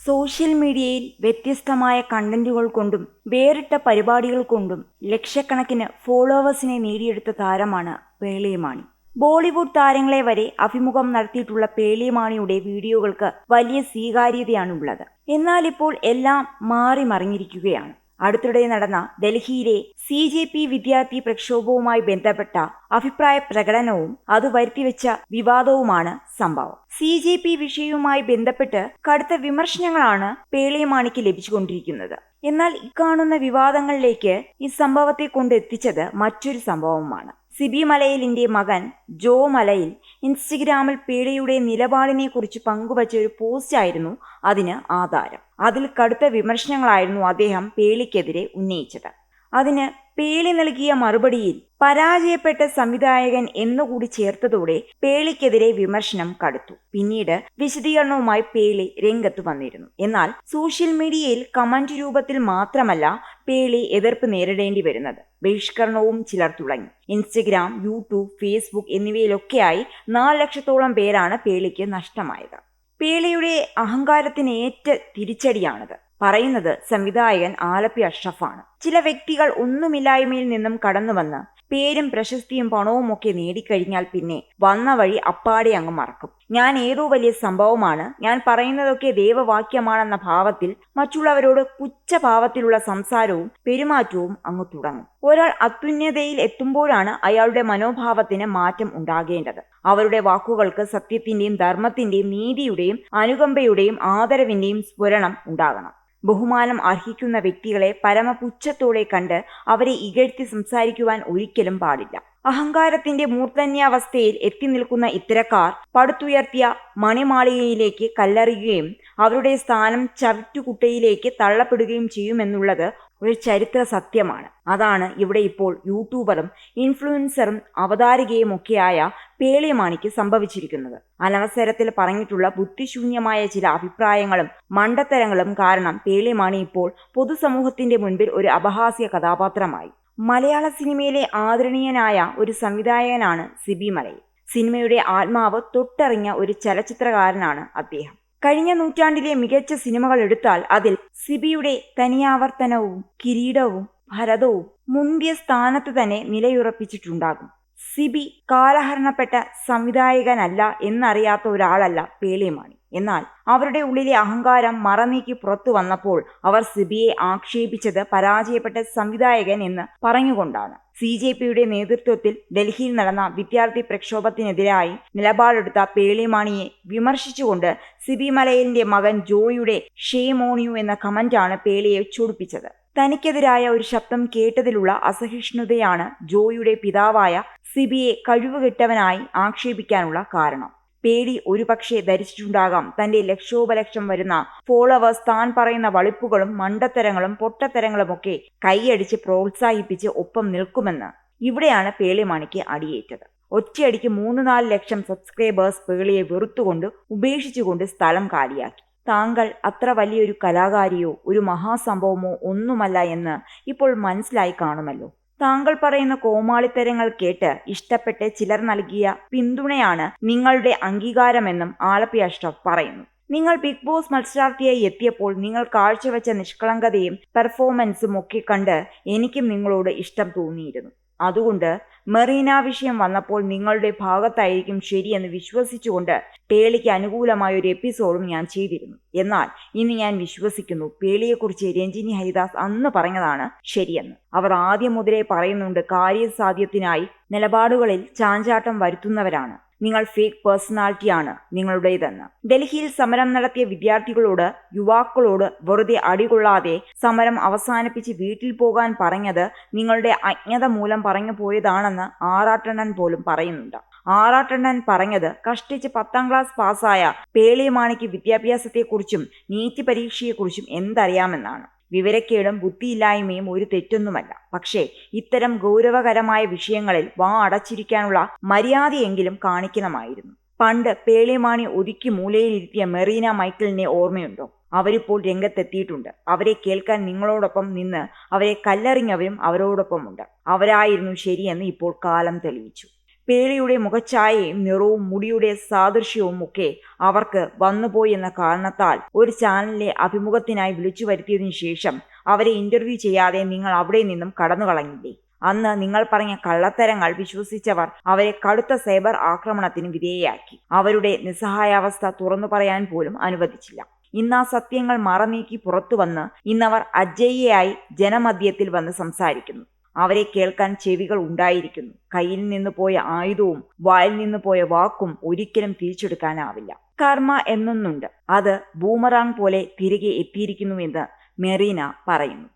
Social മീഡിയയിൽ വ്യത്യസ്തമായ കണ്ടന്റുകൾ കൊണ്ടും വേറിട്ട പരിപാടികൾ കൊണ്ടും ലക്ഷക്കണക്കിന് ഫോളോവേഴ്സിനെ നേടിയെടുത്ത താരമാണ് പേളിമാണി. ബോളിവുഡ് താരങ്ങളെ വരെ അഭിമുഖം നടത്തിയിട്ടുള്ള പേളിമാണിയുടെ വീഡിയോകൾക്ക് വലിയ സ്വീകാര്യതയാണുള്ളത്. എന്നാൽ ഇപ്പോൾ എല്ലാം മാറി മറിഞ്ഞിരിക്കുകയാണ്. അടുത്തിടെ നടന്ന ഡൽഹിയിലെ CJP വിദ്യാർത്ഥി പ്രക്ഷോഭവുമായി ബന്ധപ്പെട്ട അഭിപ്രായ പ്രകടനവും അത് വരുത്തിവെച്ച വിവാദവുമാണ് സംഭവം. CJP വിഷയവുമായി ബന്ധപ്പെട്ട് കടുത്ത വിമർശനങ്ങളാണ് പേളിമാണിക്ക് ലഭിച്ചുകൊണ്ടിരിക്കുന്നത്. എന്നാൽ ഇക്കാണുന്ന വിവാദങ്ങളിലേക്ക് ഈ സംഭവത്തെ കൊണ്ടെത്തിച്ചത് മറ്റൊരു സംഭവമാണ്. സിബി മലയിലിന്റെ മകൻ ജോ മലയിൽ ഇൻസ്റ്റഗ്രാമിൽ പേളിയുടെ നിലപാടിനെ കുറിച്ച് പങ്കുവച്ച ഒരു പോസ്റ്റായിരുന്നു അതിന് ആധാരം. അതിൽ കടുത്ത വിമർശനങ്ങളായിരുന്നു അദ്ദേഹം പേളിക്കെതിരെ ഉന്നയിച്ചത്. അതിന് പേളി നൽകിയ മറുപടിയിൽ പരാജയപ്പെട്ട സംവിധായകൻ എന്നുകൂടി ചേർത്തതോടെ പേളിക്കെതിരെ വിമർശനം കടുത്തു. പിന്നീട് വിശദീകരണവുമായി പേളി രംഗത്ത് വന്നിരുന്നു. എന്നാൽ സോഷ്യൽ മീഡിയയിൽ കമന്റ് രൂപത്തിൽ മാത്രമല്ല പേളി എതിർപ്പ് നേരിടേണ്ടി വരുന്നത്. ബഹിഷ്കരണവും ചിലർ തുടങ്ങി. ഇൻസ്റ്റഗ്രാം, യൂട്യൂബ്, ഫേസ്ബുക്ക് എന്നിവയിലൊക്കെയായി 4 ലക്ഷത്തോളം പേരാണ് പേളിക്ക് നഷ്ടമായത്. പേളിയുടെ അഹങ്കാരത്തിന് ഏറ്റ തിരിച്ചടിയാണത്. പറയുന്നത് സംവിധായകൻ ആലപ്പി അഷ്റഫാണ്. ചില വ്യക്തികൾ ഒന്നുമില്ലായ്മയിൽ നിന്നും കടന്നുവന്ന് പേരും പ്രശസ്തിയും പണവും ഒക്കെ നേടിക്കഴിഞ്ഞാൽ പിന്നെ വന്ന വഴി അപ്പാടെ അങ്ങ് മറക്കും. ഞാൻ ഏതോ വലിയ സംഭവമാണ്, ഞാൻ പറയുന്നതൊക്കെ ദേവവാക്യമാണെന്ന ഭാവത്തിൽ മറ്റുള്ളവരോട് പുച്ഛഭാവത്തിലുള്ള സംസാരവും പെരുമാറ്റവും അങ്ങ് തുടങ്ങും. ഒരാൾ അത്യുന്നതയിൽ എത്തുമ്പോഴാണ് അയാളുടെ മനോഭാവത്തിന് മാറ്റം ഉണ്ടാകേണ്ടത്. അവരുടെ വാക്കുകൾക്ക് സത്യത്തിന്റെയും ധർമ്മത്തിന്റെയും നീതിയുടെയും അനുകമ്പയുടെയും ആദരവിന്റെയും സ്ഫുരണം ഉണ്ടാകണം. ബഹുമാനം അർഹിക്കുന്ന വ്യക്തികളെ പരമപുച്ഛത്തോടെ കണ്ട് അവരെ ഇകഴ്ത്തി സംസാരിക്കുവാൻ ഒരിക്കലും പാടില്ല. അഹങ്കാരത്തിന്റെ മൂർധന്യാവസ്ഥയിൽ എത്തി നിൽക്കുന്ന ഇത്തരക്കാർ പടുത്തുയർത്തിയ മണിമാളികയിലേക്ക് കല്ലെറിയുകയും അവരുടെ സ്ഥാനം ചവിറ്റുകുട്ടയിലേക്ക് തള്ളപ്പെടുകയും ചെയ്യുമെന്നുള്ളത് ഒരു ചരിത്ര സത്യമാണ്. അതാണ് ഇവിടെ ഇപ്പോൾ യൂട്യൂബറും ഇൻഫ്ലുവൻസറും അവതാരികയും ഒക്കെയായ പേളിമാണിക്ക് സംഭവിച്ചിരിക്കുന്നത്. അനവസരത്തിൽ പറഞ്ഞിട്ടുള്ള ബുദ്ധിശൂന്യമായ ചില അഭിപ്രായങ്ങളും മണ്ടത്തരങ്ങളും കാരണം പേളിമാണി ഇപ്പോൾ പൊതുസമൂഹത്തിന്റെ മുൻപിൽ ഒരു അപഹാസ്യ കഥാപാത്രമായി. മലയാള സിനിമയിലെ ആദരണീയനായ ഒരു സംവിധായകനാണ് സിബി മലയിൽ. സിനിമയുടെ ആത്മാവ് തൊട്ടറിഞ്ഞ ഒരു ചലച്ചിത്രകാരനാണ് അദ്ദേഹം. കഴിഞ്ഞ നൂറ്റാണ്ടിലെ മികച്ച സിനിമകൾ എടുത്താൽ അതിൽ സിബിയുടെ തനിയാവർത്തനവും കിരീടവും ഭരതവും മുന്തിയ സ്ഥാനത്ത് തന്നെ നിലയുറപ്പിച്ചിട്ടുണ്ടാകും. സിബി കാലഹരണപ്പെട്ട സംവിധായകനല്ല എന്നറിയാത്ത ഒരാളല്ല പേളിമാണി. എന്നാൽ അവരുടെ ഉള്ളിലെ അഹങ്കാരം മറനീക്കി പുറത്തു വന്നപ്പോൾ അവർ സിബിയെ ആക്ഷേപിച്ചത് പരാജയപ്പെട്ട സംവിധായകൻ എന്ന് പറഞ്ഞുകൊണ്ടാണ്. CJPയുടെ നേതൃത്വത്തിൽ ഡൽഹിയിൽ നടന്ന വിദ്യാർത്ഥി പ്രക്ഷോഭത്തിനെതിരായി നിലപാടെടുത്ത പേളിമാണിയെ വിമർശിച്ചുകൊണ്ട് സിബി മലയിലിന്റെ മകൻ ജോയുടെ ഷേം ഓൺ യു എന്ന കമന്റാണ് പേളിയെ ചൊടിപ്പിച്ചത്. തനിക്കെതിരായ ഒരു ശബ്ദം കേട്ടതിലുള്ള അസഹിഷ്ണുതയാണ് ജോയുടെ പിതാവായ സിബിയെ കഴിവുകെട്ടവനായി ആക്ഷേപിക്കാനുള്ള കാരണം. പേളി ഒരുപക്ഷെ ധരിച്ചിട്ടുണ്ടാകാം തന്റെ ലക്ഷോപലക്ഷം വരുന്ന ഫോളോവേഴ്സ് താൻ പറയുന്ന വളിപ്പുകളും മണ്ടത്തരങ്ങളും പൊട്ടത്തരങ്ങളുമൊക്കെ കൈയടിച്ച് പ്രോത്സാഹിപ്പിച്ച് ഒപ്പം നിൽക്കുമെന്ന്. ഇവിടെയാണ് പേളിമാണിക്ക് അടിയേറ്റത്. ഒറ്റയടിക്ക് 3-4 ലക്ഷം സബ്സ്ക്രൈബേഴ്സ് പേളിയെ വെറുത്തുകൊണ്ട് ഉപേക്ഷിച്ചുകൊണ്ട് സ്ഥലം കാലിയാക്കി. താങ്കൾ അത്ര വലിയൊരു കലാകാരിയോ ഒരു മഹാസംഭവമോ ഒന്നുമല്ല എന്ന് ഇപ്പോൾ മനസ്സിലായി കാണുമല്ലോ. താങ്കൾ പറയുന്ന കോമാളിത്തരങ്ങൾ കേട്ട് ഇഷ്ടപ്പെട്ട് ചിലർ നൽകിയ പിന്തുണയാണ് നിങ്ങളുടെ അംഗീകാരമെന്നും ആലപ്പി അഷ്റഫ് പറയുന്നു. നിങ്ങൾ ബിഗ് ബോസ് മത്സരാർത്ഥിയായി എത്തിയപ്പോൾ നിങ്ങൾ കാഴ്ചവെച്ച നിഷ്കളങ്കതയും പെർഫോമൻസും ഒക്കെ കണ്ട് എനിക്കും നിങ്ങളോട് ഇഷ്ടം തോന്നിയിരുന്നു. അതുകൊണ്ട് മെറീന വിഷയം വന്നപ്പോൾ നിങ്ങളുടെ ഭാഗത്തായിരിക്കും ശരിയെന്ന് വിശ്വസിച്ചുകൊണ്ട് പേളിക്ക് അനുകൂലമായ ഒരു എപ്പിസോഡും ഞാൻ ചെയ്തിരുന്നു. എന്നാൽ ഇന്ന് ഞാൻ വിശ്വസിക്കുന്നു പേളിയെക്കുറിച്ച് രഞ്ജിനി ഹരിദാസ് അന്ന് പറഞ്ഞതാണ് ശരിയെന്ന്. അവർ ആദ്യം മുതലേ പറയുന്നുണ്ട് കാര്യസാധ്യത്തിനായി നിലപാടുകളിൽ ചാഞ്ചാട്ടം വരുത്തുന്നവരാണ് നിങ്ങൾ, ഫേക്ക് പേഴ്സണാലിറ്റിയാണ് നിങ്ങളുടേതെന്ന്. ഡൽഹിയിൽ സമരം നടത്തിയ വിദ്യാർത്ഥികളോട് യുവാക്കളോട് വെറുതെ അടികൊള്ളാതെ സമരം അവസാനിപ്പിച്ച് വീട്ടിൽ പോകാൻ പറഞ്ഞത് നിങ്ങളുടെ അജ്ഞത മൂലം പറഞ്ഞു പോയതാണെന്ന് ആറാട്ടണ്ണൻ പോലും പറയുന്നുണ്ട്. ആറാട്ടണ്ണൻ പറഞ്ഞത് കഷ്ടിച്ച് 10ാം ക്ലാസ് പാസ്സായ പേളിമാണിക്ക് വിദ്യാഭ്യാസത്തെക്കുറിച്ചും നീറ്റ് പരീക്ഷയെക്കുറിച്ചും എന്തറിയാമെന്നാണ്. വിവരക്കേടും ബുദ്ധിയില്ലായ്മയും ഒരു തെറ്റൊന്നുമല്ല. പക്ഷേ ഇത്തരം ഗൗരവകരമായ വിഷയങ്ങളിൽ വാ അടച്ചിരിക്കാനുള്ള മര്യാദയെങ്കിലും കാണിക്കണമായിരുന്നു. പണ്ട് പേളിമാണി ഒതുക്കി മൂലയിലിരുത്തിയ മെറീന മൈക്കിളിനെ ഓർമ്മയുണ്ടോ? അവരിപ്പോൾ രംഗത്തെത്തിയിട്ടുണ്ട്. അവരെ കേൾക്കാൻ നിങ്ങളോടൊപ്പം നിന്ന് അവരെ കല്ലെറിഞ്ഞവരും അവരോടൊപ്പമുണ്ട്. അവരായിരുന്നു ശരിയെന്ന് ഇപ്പോൾ കാലം തെളിയിച്ചു. പേളിയുടെ മുഖഛായയും നിറവും മുടിയുടെ സാദൃശ്യവും ഒക്കെ അവർക്ക് വന്നുപോയി എന്ന കാരണത്താൽ ഒരു ചാനലിലെ അഭിമുഖത്തിനായി വിളിച്ചു വരുത്തിയതിനു ശേഷം അവരെ ഇന്റർവ്യൂ ചെയ്യാതെ നിങ്ങൾ അവിടെ നിന്നും കടന്നു കളഞ്ഞില്ലേ? അന്ന് നിങ്ങൾ പറഞ്ഞ കള്ളത്തരങ്ങൾ വിശ്വസിച്ചവർ അവരെ കടുത്ത സൈബർ ആക്രമണത്തിന് വിധേയയാക്കി. അവരുടെ നിസ്സഹായാവസ്ഥ തുറന്നു പറയാൻ പോലും അനുവദിച്ചില്ല. ഇന്ന് ആ സത്യങ്ങൾ മറനീക്കി പുറത്തുവന്ന് ഇന്നവർ അജയ്യയായി ജനമധ്യത്തിൽ വന്ന് സംസാരിക്കുന്നു. അവരെ കേൾക്കാൻ ചെവികൾ ഉണ്ടായിരിക്കുന്നു. കയ്യിൽ നിന്ന് പോയ ആയുധവും വായിൽ നിന്ന് പോയ വാക്കും ഒരിക്കലും തിരിച്ചെടുക്കാനാവില്ല. കർമ്മ എന്നൊന്നുണ്ട്. അത് ബൂമറാങ് പോലെ തിരികെ എത്തിയിരിക്കുന്നുവെന്ന് മെറീന പറയുന്നു.